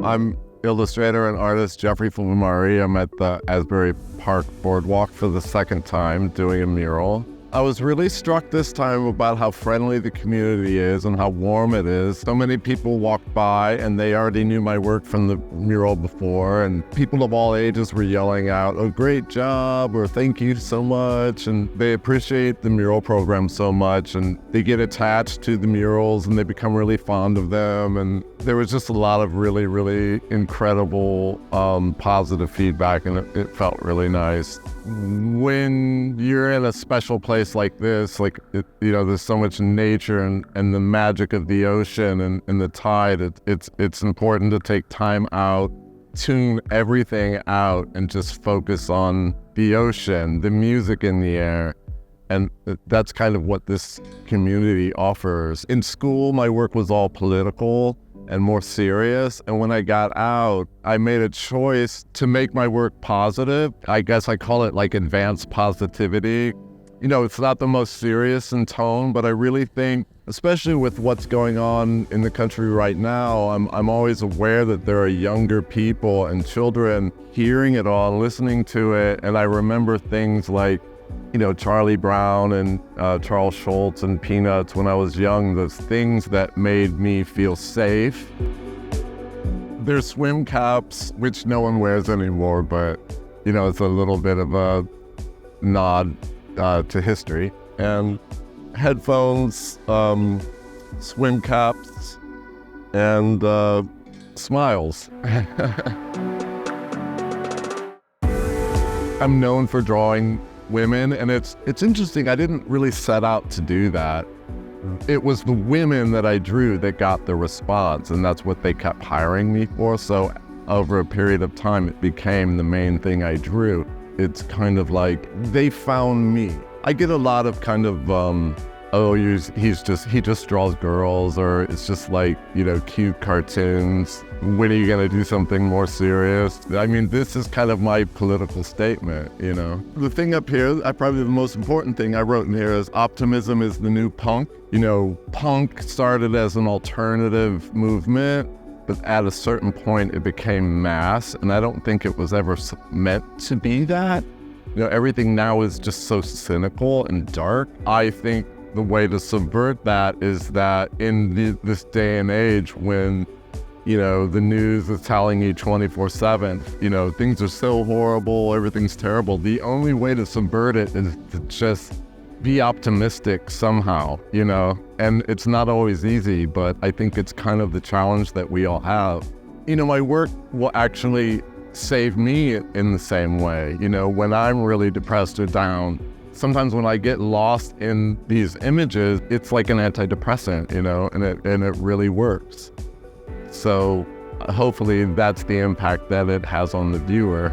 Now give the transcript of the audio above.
I'm illustrator and artist Jeffrey Fulvimari. I'm at the Asbury Park boardwalk for the second time doing a mural. I was really struck this time about how friendly the community is and how warm it is. So many people walked by and they already knew my work from the mural before, and people of all ages were yelling out, "Oh, great job," or "Thank you so much." And they appreciate the mural program so much, and they get attached to the murals and they become really fond of them. And there was just a lot of really, really incredible positive feedback, and it felt really nice. When you're in a special place like this, there's so much nature and the magic of the ocean and the tide, it's important to take time out, tune everything out, and just focus on the ocean, the music in the air. And that's kind of what this community offers. In school, my work was all political and more serious. And when I got out, I made a choice to make my work positive. I guess I call it like advanced positivity. It's not the most serious in tone, but I really think, especially with what's going on in the country right now, I'm always aware that there are younger people and children hearing it all, listening to it. And I remember things like, Charlie Brown and Charles Schultz and Peanuts when I was young, those things that made me feel safe. There's swim caps, which no one wears anymore, but, it's a little bit of a nod to history. And headphones, swim caps, and smiles. I'm known for drawing women, and it's interesting. I didn't really set out to do that. It was the women that I drew that got the response, and that's what they kept hiring me for. So over a period of time, it became the main thing I drew. It's kind of like they found me. I get a lot of kind of he just draws girls, or it's just like, cute cartoons. When are you gonna do something more serious? I mean, this is kind of my political statement, The thing up here, probably the most important thing I wrote in here is optimism is the new punk. Punk started as an alternative movement, but at a certain point it became mass, and I don't think it was ever meant to be that. Everything now is just so cynical and dark. I think the way to subvert that is that in this day and age when, the news is telling you 24/7, things are so horrible, everything's terrible. The only way to subvert it is to just be optimistic somehow, and it's not always easy, but I think it's kind of the challenge that we all have. My work will actually save me in the same way. When I'm really depressed or down, sometimes when I get lost in these images, it's like an antidepressant, and it really works. So hopefully that's the impact that it has on the viewer.